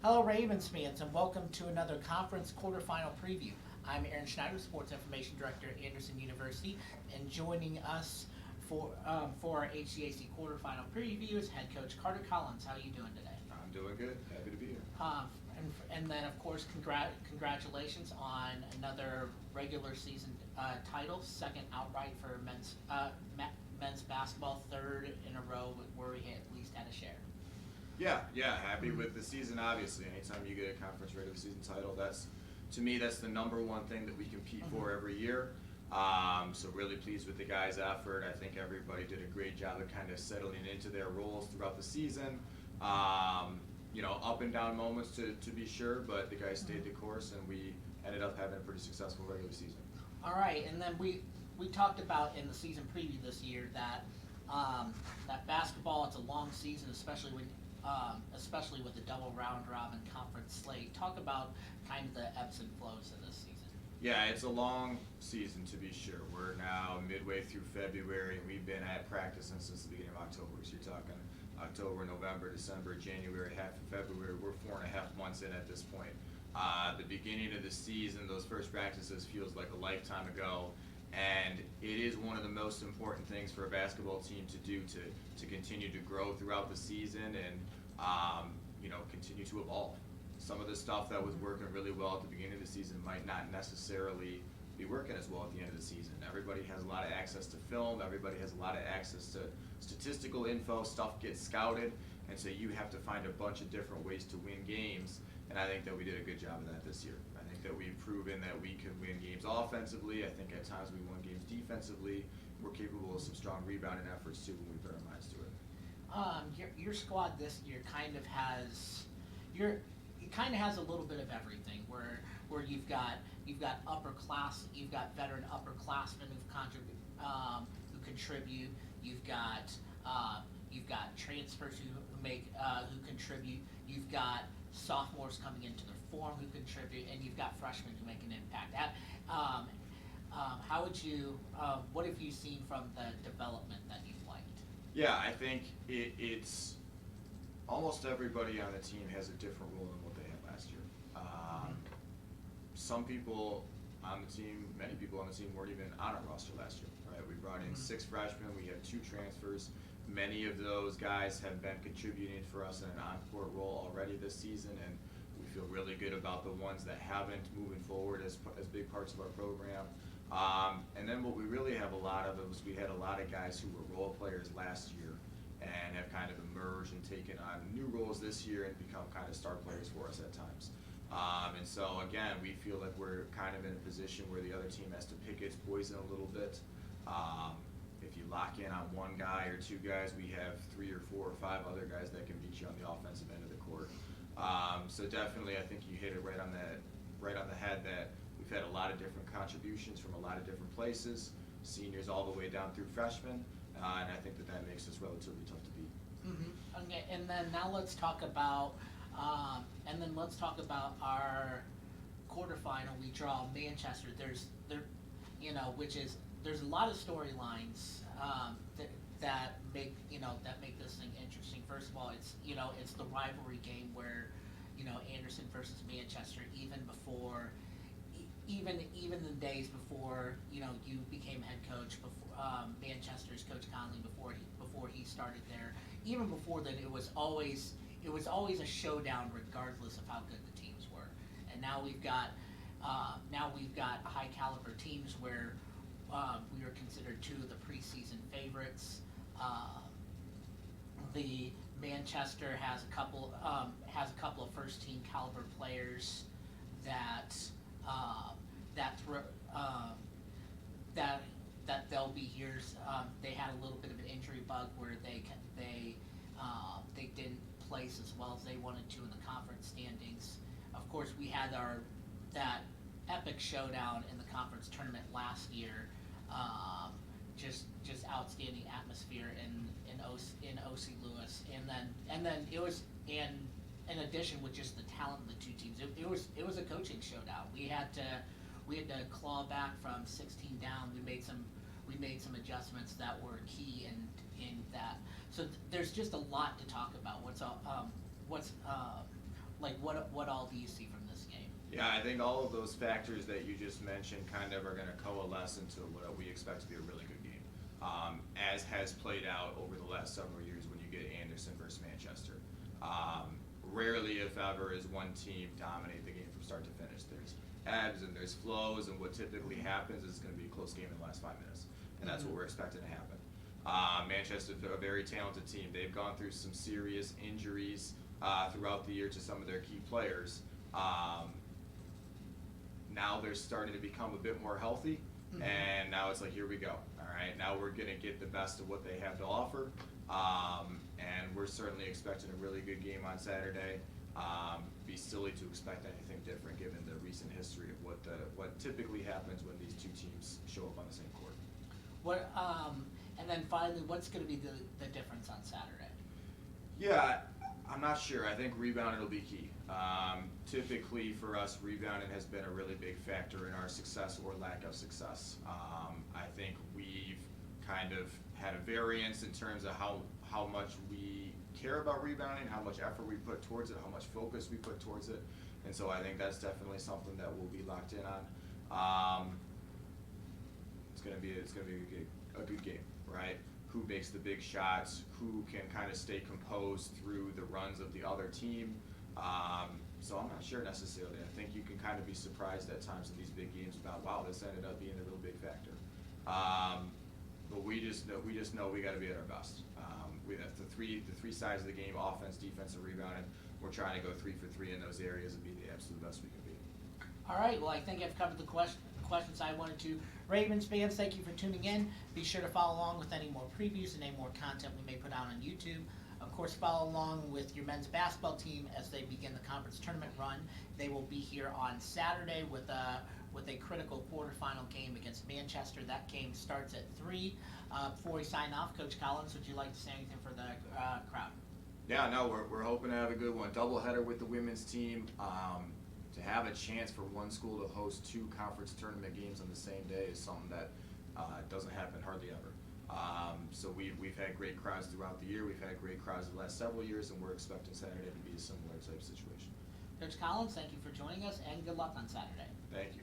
Hello, Ravens fans, and welcome to another conference quarterfinal preview. I'm Aaron Schneider, Sports Information Director at Anderson University, and joining us for our HCAC Quarterfinal preview is Head Coach Carter Collins. How are you doing today? I'm doing good. Happy to be here. And then, of course, congratulations on another regular season title, second outright for men's basketball, third in a row where we at least had a share. Yeah, happy with the season, obviously. Anytime you get a conference regular season title, to me, that's the number one thing that we compete for every year. So really pleased with the guys' effort. I think everybody did a great job of kind of settling into their roles throughout the season. Up and down moments to be sure, but the guys stayed the course, and we ended up having a pretty successful regular season. All right, and then we talked about in the season preview this year that that basketball, it's a long season, especially with the double round robin conference slate. Talk about kind of the ebbs and flows of this season. Yeah, it's a long season to be sure. We're now midway through February, and we've been at practice since the beginning of October. So you're talking October, November, December, January, half of February. We're 4.5 months in at this point. The beginning of the season, those first practices feels like a lifetime ago, and it is one of the most important things for a basketball team to do to continue to grow throughout the season and continue to evolve. Some of the stuff that was working really well at the beginning of the season might not necessarily be working as well at the end of the season. Everybody has a lot of access to film. Everybody has a lot of access to statistical info. Stuff gets scouted, and so you have to find a bunch of different ways to win games, and I think that we did a good job of that this year. I think that we've proven that we can win games offensively. I think at times we won games defensively. We're capable of some strong rebounding efforts too when we put our minds to it. Your squad this year kind of has a little bit of everything. Where you've got you've got veteran upperclassmen who contribute. You've got transfers who contribute. You've got sophomores coming into their form who contribute, and you've got freshmen who make an impact. What have you seen from the development that you've liked? Yeah, I think it's almost everybody on the team has a different role than what they had last year. Some people on the team, many people on the team weren't even on our roster last year, right? We brought in 6 freshmen, we had 2 transfers. Many of those guys have been contributing for us in an on-court role already this season, and we feel really good about the ones that haven't moving forward as big parts of our program. And then what we really have a lot of is we had a lot of guys who were role players last year and have kind of emerged and taken on new roles this year and become kind of star players for us at times. And so again, we feel like we're kind of in a position where the other team has to pick its poison a little bit. If you lock in on one guy or 2 guys, we have 3 or 4 or 5 other guys that can beat you on the offensive end of the court. So definitely, I think you hit it right on the head that we've had a lot of different contributions from a lot of different places, seniors all the way down through freshmen, and I think that makes us relatively tough to beat. Okay, and then now let's talk about our quarterfinal. We draw Manchester. There's a lot of storylines that make this thing interesting. First of all, it's the rivalry game where Anderson versus Manchester. Even the days before you became head coach, before Manchester's Coach Conley, before he started there. Even before then, it was always a showdown, regardless of how good the teams were. And now we've got high caliber teams where we are considered 2 of the preseason favorites. The Manchester has a couple of first team caliber players that they'll be here. They had a little bit of an injury bug where they didn't place as well as they wanted to in the conference standings. Of course, we had that epic showdown in the conference tournament last year. Just outstanding atmosphere in OC Lewis, and then it was in addition with just the talent of the 2 teams. It was a coaching showdown. We had to claw back from 16 down. We made some adjustments that were key in that. So there's just a lot to talk about. like what all do you see from this game? Yeah, I think all of those factors that you just mentioned kind of are going to coalesce into what we expect to be a really good game, as has played out over the last several years when you get Anderson versus Manchester. Rarely, if ever, is one team dominate the game from start to finish. There's ebbs and there's flows, and what typically happens is it's going to be a close game in the last 5 minutes, and that's what we're expecting to happen. Manchester's a very talented team. They've gone through some serious injuries throughout the year to some of their key players. Now they're starting to become a bit more healthy, and now it's like, here we go. All right, now we're going to get the best of what they have to offer, and we're certainly expecting a really good game on Saturday. Be silly to expect anything different given the recent history of what typically happens when these two teams show up on the same court. What and then finally, what's going to be the difference on Saturday? Yeah, I'm not sure. I think rebounding will be key. Typically for us, rebounding has been a really big factor in our success or lack of success. I think we've kind of had a variance in terms of how much we care about rebounding, how much effort we put towards it, how much focus we put towards it, and so I think that's definitely something that we'll be locked in on. It's gonna be a good game, right? Who makes the big shots, who can kind of stay composed through the runs of the other team. So I'm not sure necessarily. I think you can kind of be surprised at times in these big games about, wow, this ended up being a real big factor. But we just know we got to be at our best. We have the three sides of the game: offense, defense, and rebounding. We're trying to go 3 for 3 in those areas and be the absolute best we can be. All right. Well, I think I've covered the questions I wanted to. Ravens fans, thank you for tuning in. Be sure to follow along with any more previews and any more content we may put out on YouTube. Of course, follow along with your men's basketball team as they begin the conference tournament run. They will be here on Saturday with a critical quarterfinal game against Manchester. That game starts at 3. Before we sign off, Coach Collins, would you like to say anything for the crowd? Yeah, no, we're hoping to have a good one. Doubleheader with the women's team. To have a chance for one school to host 2 conference tournament games on the same day is something that doesn't happen hardly ever. So we've had great crowds throughout the year. We've had great crowds the last several years, and we're expecting Saturday to be a similar type situation. Coach Collins, thank you for joining us, and good luck on Saturday. Thank you.